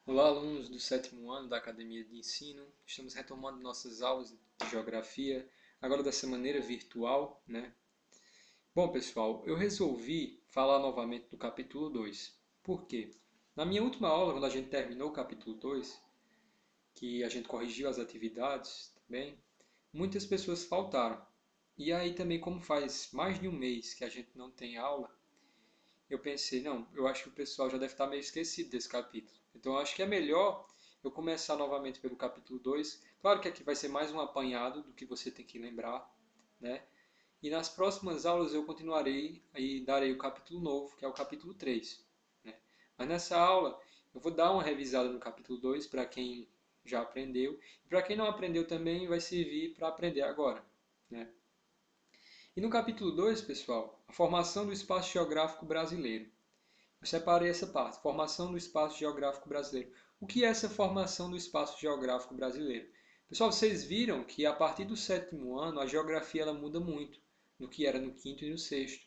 Olá, alunos do sétimo ano da Academia de Ensino. Estamos retomando nossas aulas de Geografia, agora dessa maneira virtual, né? Bom, pessoal, eu resolvi falar novamente do capítulo 2. Por quê? Na minha última aula, quando a gente terminou o capítulo 2, que a gente corrigiu as atividades também, muitas pessoas faltaram. E aí também, como faz mais de um mês que a gente não tem aula, eu pensei, não, eu acho que o pessoal já deve estar meio esquecido desse capítulo. Então eu acho que é melhor eu começar novamente pelo capítulo 2. Claro que aqui vai ser mais um apanhado do que você tem que lembrar, né? E nas próximas aulas eu continuarei e darei o capítulo novo, que é o capítulo 3, né? Mas nessa aula eu vou dar uma revisada no capítulo 2 para quem já aprendeu. E para quem não aprendeu também vai servir para aprender agora, né? E no capítulo 2, pessoal, a formação do espaço geográfico brasileiro. Eu separei essa parte, formação do espaço geográfico brasileiro. O que é essa formação do espaço geográfico brasileiro? Pessoal, vocês viram que a partir do sétimo ano a geografia ela muda muito do que era no quinto e no sexto,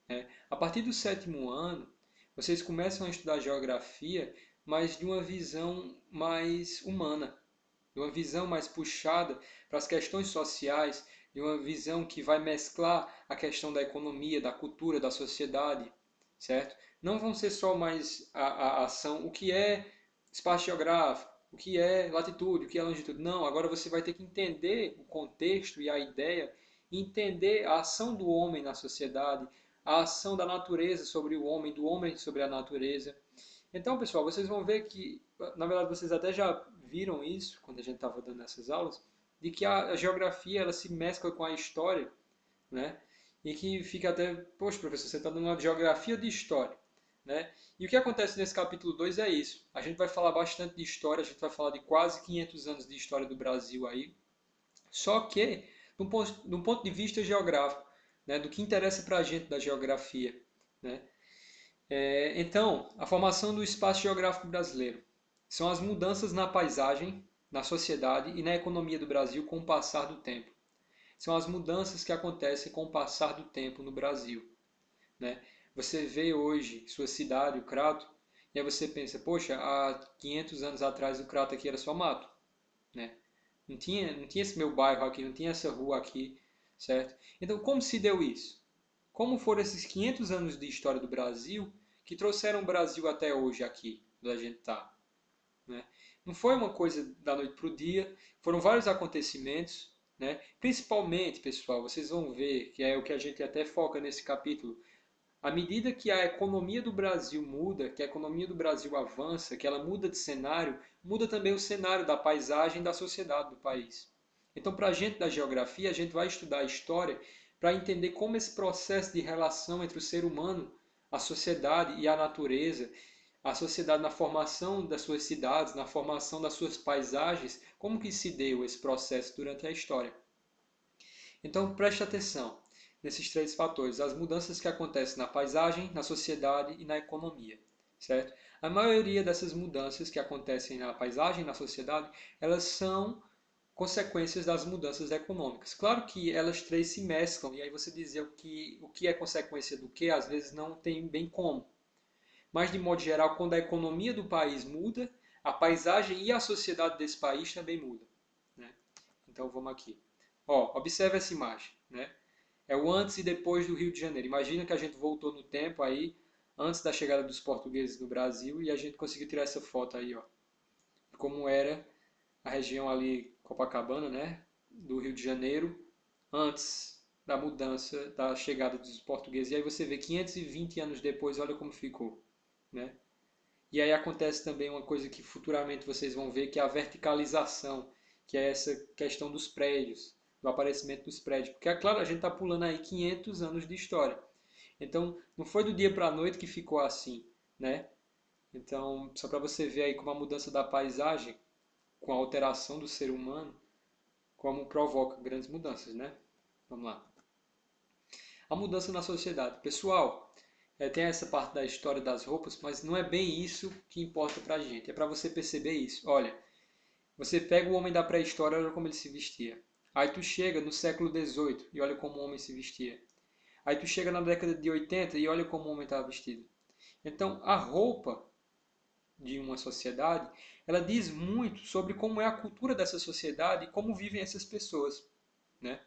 né? A partir do sétimo ano, vocês começam a estudar geografia, mas de uma visão mais humana, de uma visão mais puxada para as questões sociais, de uma visão que vai mesclar a questão da economia, da cultura, da sociedade, certo? Não vão ser só mais a ação, o que é espaço geográfico, o que é latitude, o que é longitude. Não, agora você vai ter que entender o contexto e a ideia, entender a ação do homem na sociedade, a ação da natureza sobre o homem, do homem sobre a natureza. Então, pessoal, vocês vão ver que, na verdade, vocês até já viram isso quando a gente estava dando essas aulas, de que a geografia ela se mescla com a história, né? E que fica até, poxa, professor, você está dando uma geografia de história, né? E o que acontece nesse capítulo 2 é isso. A gente vai falar bastante de história, a gente vai falar de quase 500 anos de história do Brasil aí, só que de um ponto de vista geográfico, né? Do que interessa para a gente da geografia, né? Então, a formação do espaço geográfico brasileiro são as mudanças na paisagem, na sociedade e na economia do Brasil com o passar do tempo. São as mudanças que acontecem com o passar do tempo no Brasil, né? Você vê hoje sua cidade, o Crato, e aí você pensa, poxa, há 500 anos atrás o Crato aqui era só mato, né? Não tinha esse meu bairro aqui, não tinha essa rua aqui, certo? Então, como se deu isso? Como foram esses 500 anos de história do Brasil que trouxeram o Brasil até hoje aqui, onde a gente está, né? Não foi uma coisa da noite para o dia, foram vários acontecimentos, né? Principalmente, pessoal, vocês vão ver que é o que a gente até foca nesse capítulo. À medida que a economia do Brasil muda, que a economia do Brasil avança, que ela muda de cenário, muda também o cenário da paisagem e da sociedade do país. Então, para a gente da geografia, a gente vai estudar a história para entender como esse processo de relação entre o ser humano, a sociedade e a natureza, a sociedade na formação das suas cidades, na formação das suas paisagens, como que se deu esse processo durante a história. Então, preste atenção nesses três fatores, as mudanças que acontecem na paisagem, na sociedade e na economia, certo? A maioria dessas mudanças que acontecem na paisagem e na sociedade, elas são consequências das mudanças econômicas. Claro que elas três se mesclam, e aí você dizer o que é consequência do que, às vezes não tem bem como. Mas, de modo geral, quando a economia do país muda, a paisagem e a sociedade desse país também muda, né? Então, vamos aqui. Ó, observe essa imagem, né? É o antes e depois do Rio de Janeiro. Imagina que a gente voltou no tempo aí, antes da chegada dos portugueses no Brasil, e a gente conseguiu tirar essa foto aí, ó. Como era a região ali, Copacabana, né? Do Rio de Janeiro, antes da mudança, da chegada dos portugueses. E aí você vê 520 anos depois, olha como ficou, né? E aí acontece também uma coisa que futuramente vocês vão ver, que é a verticalização, que é essa questão dos prédios, do aparecimento dos prédios. Porque, é claro, a gente está pulando aí 500 anos de história. Então, não foi do dia para a noite que ficou assim, né? Então, só para você ver aí como a mudança da paisagem, com a alteração do ser humano, como provoca grandes mudanças, né? Vamos lá. A mudança na sociedade. Pessoal, tem essa parte da história das roupas, mas não é bem isso que importa pra gente. É para você perceber isso. Olha, você pega o homem da pré-história, olha como ele se vestia. Aí tu chega no século XVIII e olha como o homem se vestia. Aí tu chega na década de 80 e olha como o homem estava vestido. Então, a roupa de uma sociedade, ela diz muito sobre como é a cultura dessa sociedade e como vivem essas pessoas, né?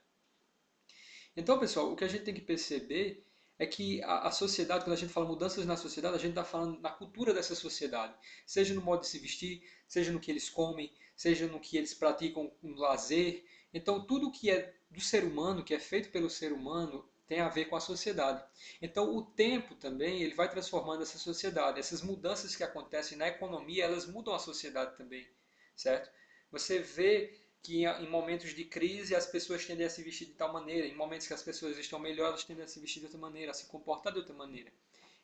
Então, pessoal, o que a gente tem que perceber é que a sociedade, quando a gente fala mudanças na sociedade, a gente está falando na cultura dessa sociedade, seja no modo de se vestir, seja no que eles comem, seja no que eles praticam no lazer. Então, tudo que é do ser humano, que é feito pelo ser humano, tem a ver com a sociedade. Então, o tempo também, ele vai transformando essa sociedade. Essas mudanças que acontecem na economia, elas mudam a sociedade também, certo? Você vê que em momentos de crise as pessoas tendem a se vestir de tal maneira, em momentos que as pessoas estão melhor, elas tendem a se vestir de outra maneira, a se comportar de outra maneira.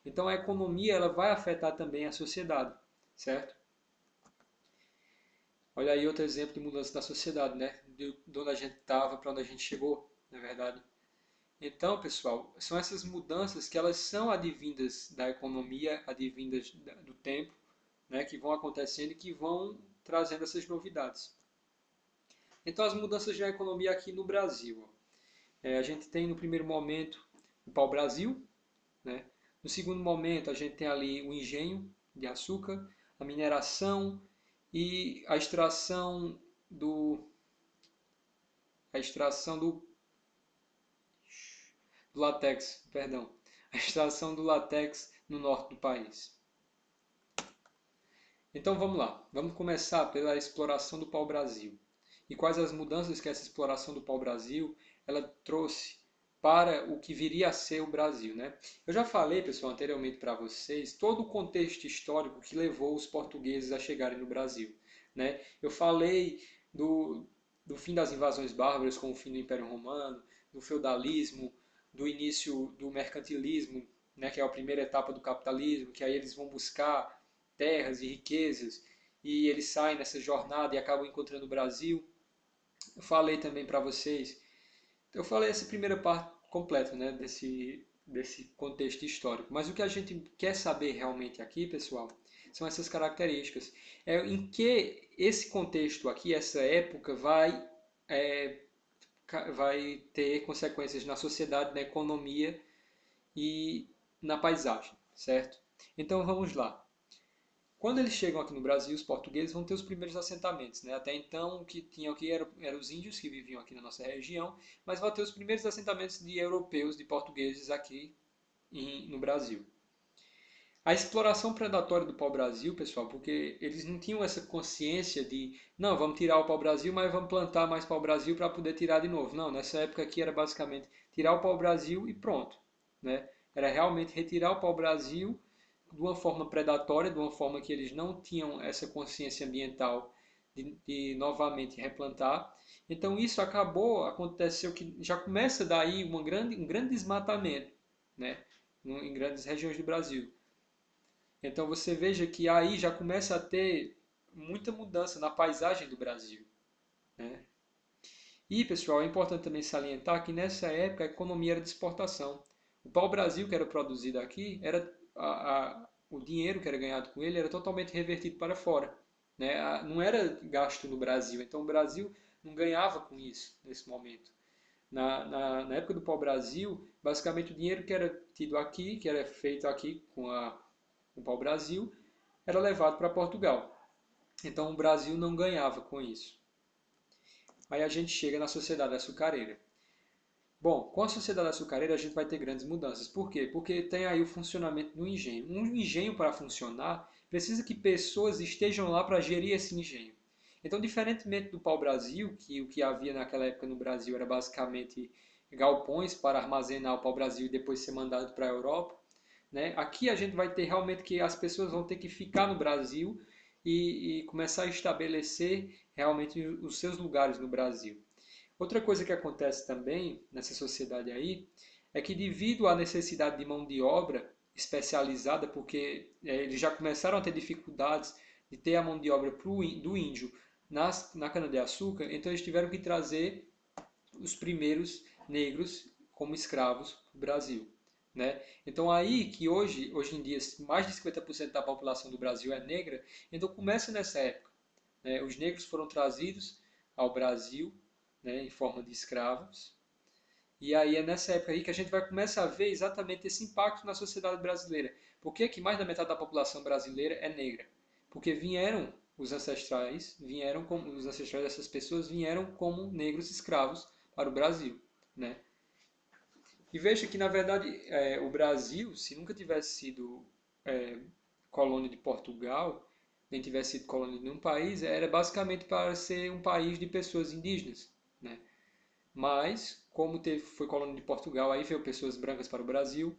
Então a economia ela vai afetar também a sociedade, certo? Olha aí outro exemplo de mudança da sociedade, né? De onde a gente estava para onde a gente chegou, na verdade. Então, pessoal, são essas mudanças que elas são advindas da economia, advindas do tempo, né? Que vão acontecendo e que vão trazendo essas novidades. Então, as mudanças na economia aqui no Brasil. A gente tem no primeiro momento o pau-brasil, né? No segundo momento a gente tem ali o engenho de açúcar, a mineração e a extração do látex, perdão, a extração do látex no norte do país. Então vamos lá, vamos começar pela exploração do pau-brasil. E quais as mudanças que essa exploração do pau-brasil ela trouxe para o que viria a ser o Brasil, né? Eu já falei, pessoal, anteriormente para vocês, todo o contexto histórico que levou os portugueses a chegarem no Brasil, né? Eu falei do fim das invasões bárbaras com o fim do Império Romano, do feudalismo, do início do mercantilismo, né, que é a primeira etapa do capitalismo, que aí eles vão buscar terras e riquezas e eles saem nessa jornada e acabam encontrando o Brasil. Eu falei também para vocês, eu falei essa primeira parte completa, né, desse contexto histórico. Mas o que a gente quer saber realmente aqui, pessoal, são essas características. Em que esse contexto aqui, essa época, é, vai ter consequências na sociedade, na economia e na paisagem, certo? Então vamos lá. Quando eles chegam aqui no Brasil, os portugueses vão ter os primeiros assentamentos, né? Até então, o que tinham aqui eram os índios que viviam aqui na nossa região, mas vão ter os primeiros assentamentos de europeus, de portugueses aqui no Brasil. A exploração predatória do pau-brasil, pessoal, porque eles não tinham essa consciência de, não, vamos tirar o pau-brasil, mas vamos plantar mais pau-brasil para poder tirar de novo. Não, nessa época aqui era basicamente tirar o pau-brasil e pronto, né? Era realmente retirar o pau-brasil de uma forma predatória, de uma forma que eles não tinham essa consciência ambiental de novamente replantar. Então isso aconteceu que já começa daí um grande desmatamento, né? Em grandes regiões do Brasil. Então você veja que aí já começa a ter muita mudança na paisagem do Brasil, né? E, pessoal, é importante também salientar que nessa época a economia era de exportação. O pau-brasil que era produzido aqui, o dinheiro que era ganhado com ele era totalmente revertido para fora, né? Não era gasto no Brasil, então o Brasil não ganhava com isso nesse momento. Na época do pau-brasil, basicamente o dinheiro que era tido aqui, que era feito aqui com o pau-brasil, era levado para Portugal. Então o Brasil não ganhava com isso. Aí a gente chega na sociedade açucareira. Bom, com a sociedade açucareira a gente vai ter grandes mudanças. Por quê? Porque tem aí o funcionamento do engenho. Um engenho para funcionar precisa que pessoas estejam lá para gerir esse engenho. Então, diferentemente do pau-brasil, que o que havia naquela época no Brasil era basicamente galpões para armazenar o pau-brasil e depois ser mandado para a Europa, né? Aqui a gente vai ter realmente que as pessoas vão ter que ficar no Brasil e começar a estabelecer realmente os seus lugares no Brasil. Outra coisa que acontece também nessa sociedade aí é que devido à necessidade de mão de obra especializada, porque eles já começaram a ter dificuldades de ter a mão de obra do índio na cana-de-açúcar, então eles tiveram que trazer os primeiros negros como escravos para o Brasil. Né? Então aí que hoje em dia mais de 50% da população do Brasil é negra, então começa nessa época. Né? Os negros foram trazidos ao Brasil, né, em forma de escravos, e aí é nessa época aí que a gente vai começar a ver exatamente esse impacto na sociedade brasileira. Por que mais da metade da população brasileira é negra? porque os ancestrais dessas pessoas vieram como negros escravos para o Brasil, né? E veja que, na verdade, o Brasil, se nunca tivesse sido é, colônia de Portugal, nem tivesse sido colônia de nenhum país, era basicamente para ser um país de pessoas indígenas, né? Mas, como foi colônia de Portugal, aí veio pessoas brancas para o Brasil,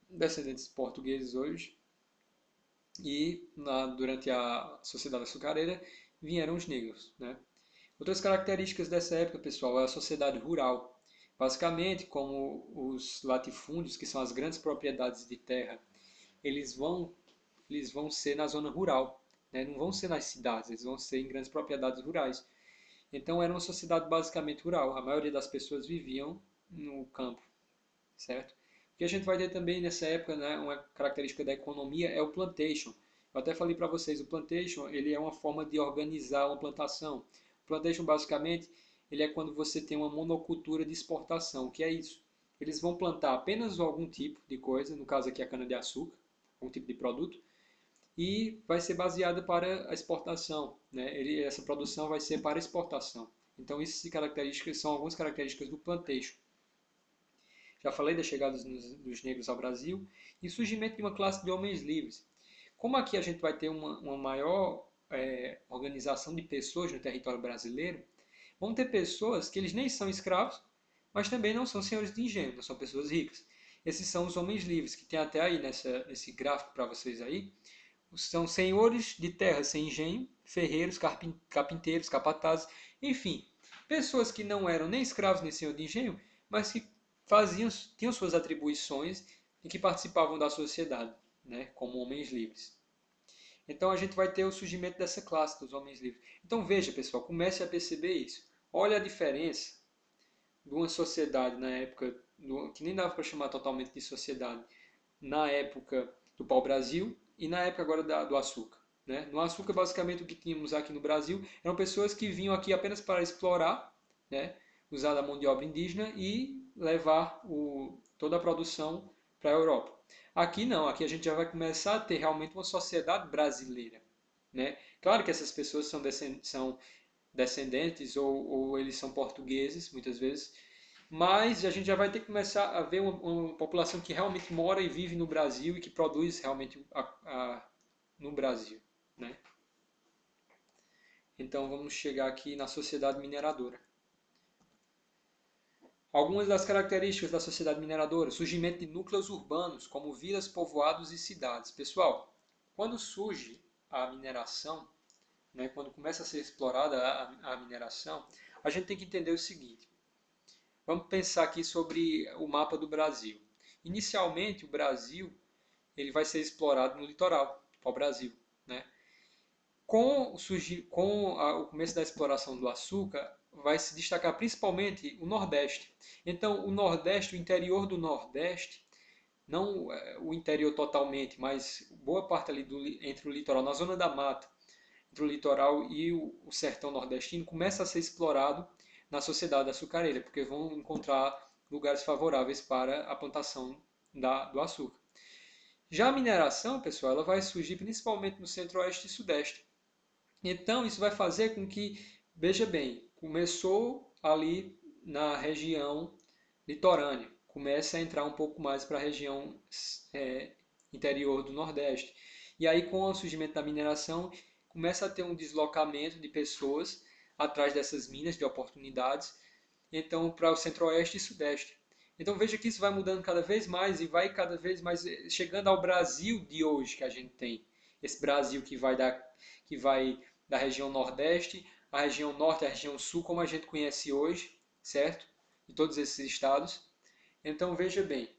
descendentes portugueses hoje, e durante a Sociedade Açucareira vieram os negros, né? Outras características dessa época, pessoal, é a sociedade rural. Basicamente, como os latifúndios, que são as grandes propriedades de terra, eles vão, eles vão ser na zona rural, né? Não vão ser nas cidades, eles vão ser em grandes propriedades rurais. Então, era uma sociedade basicamente rural. A maioria das pessoas viviam no campo, certo? O que a gente vai ter também nessa época, né, uma característica da economia é o plantation. Eu até falei para vocês, o plantation ele é uma forma de organizar uma plantação. O plantation basicamente ele é quando você tem uma monocultura de exportação. O que é isso? Eles vão plantar apenas algum tipo de coisa, no caso aqui a cana-de-açúcar, um tipo de produto, e vai ser baseada para a exportação, né? Essa produção vai ser para exportação. Então, essas características são algumas características do plantation. Já falei da chegada dos negros ao Brasil e o surgimento de uma classe de homens livres. Como aqui a gente vai ter uma maior organização de pessoas no território brasileiro, vão ter pessoas que eles nem são escravos, mas também não são senhores de engenho, não são pessoas ricas. Esses são os homens livres, que tem até aí nesse gráfico para vocês aí. São senhores de terra sem engenho, ferreiros, carpinteiros, capatazes, enfim, pessoas que não eram nem escravos nem senhor de engenho, mas que tinham suas atribuições e que participavam da sociedade, né, como homens livres. Então a gente vai ter o surgimento dessa classe dos homens livres. Então veja, pessoal, comece a perceber isso. Olha a diferença de uma sociedade na época, que nem dava para chamar totalmente de sociedade, na época do pau-brasil e na época agora do açúcar. Né? No açúcar, basicamente, o que tínhamos aqui no Brasil eram pessoas que vinham aqui apenas para explorar, né? Usar a mão de obra indígena e levar toda a produção para a Europa. Aqui não, aqui a gente já vai começar a ter realmente uma sociedade brasileira. Né? Claro que essas pessoas são descendentes ou eles são portugueses, muitas vezes, mas a gente já vai ter que começar a ver uma população que realmente mora e vive no Brasil e que produz realmente no Brasil, né? Então vamos chegar aqui na sociedade mineradora. Algumas das características da sociedade mineradora: surgimento de núcleos urbanos, como vilas, povoados e cidades. Pessoal, quando surge a mineração, né, quando começa a ser explorada a mineração, a gente tem que entender o seguinte. Vamos pensar aqui sobre o mapa do Brasil. Inicialmente, o Brasil ele vai ser explorado no litoral, ao Brasil. Né? Com o começo da exploração do açúcar, vai se destacar principalmente o Nordeste. Então, o Nordeste, o interior do Nordeste, não o interior totalmente, mas boa parte ali entre o litoral, na zona da mata, entre o litoral e o sertão nordestino, começa a ser explorado na sociedade açucareira, porque vão encontrar lugares favoráveis para a plantação do açúcar. Já a mineração, pessoal, ela vai surgir principalmente no centro-oeste e sudeste. Então, isso vai fazer com que, veja bem, começou ali na região litorânea, começa a entrar um pouco mais para a região interior do Nordeste. E aí, com o surgimento da mineração, começa a ter um deslocamento de pessoas atrás dessas minas de oportunidades, então para o centro-oeste e sudeste. Então veja que isso vai mudando cada vez mais e vai cada vez mais chegando ao Brasil de hoje que a gente tem. Esse Brasil que vai da região nordeste, a região norte, a região sul, como a gente conhece hoje, certo? De todos esses estados. Então veja bem,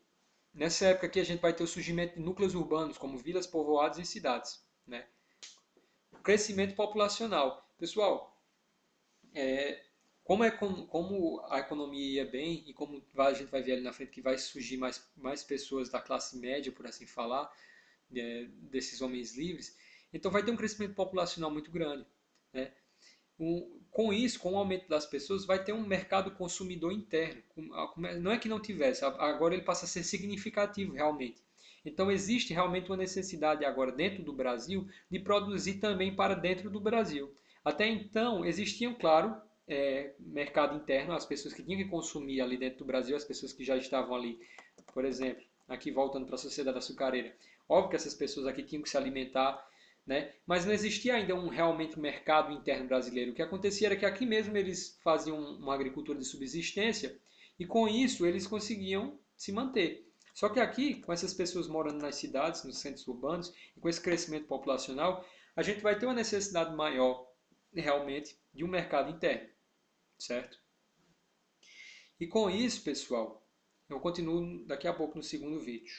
nessa época aqui a gente vai ter o surgimento de núcleos urbanos, como vilas, povoados e cidades. Né? O crescimento populacional. Pessoal, como a economia ia bem e como a gente vai ver ali na frente que vai surgir mais pessoas da classe média, por assim falar, desses homens livres, então vai ter um crescimento populacional muito grande. Né? Com isso, com o aumento das pessoas, vai ter um mercado consumidor interno. Não é que não tivesse, agora ele passa a ser significativo realmente. Então existe realmente uma necessidade agora dentro do Brasil de produzir também para dentro do Brasil. Até então existiam, claro, mercado interno, as pessoas que tinham que consumir ali dentro do Brasil, as pessoas que já estavam ali, por exemplo, aqui voltando para a sociedade açucareira. Óbvio que essas pessoas aqui tinham que se alimentar, né? Mas não existia ainda realmente um mercado interno brasileiro. O que acontecia era que aqui mesmo eles faziam uma agricultura de subsistência e com isso eles conseguiam se manter. Só que aqui, com essas pessoas morando nas cidades, nos centros urbanos, e com esse crescimento populacional, a gente vai ter uma necessidade maior, realmente, de um mercado interno, certo? E com isso, pessoal, eu continuo daqui a pouco no segundo vídeo.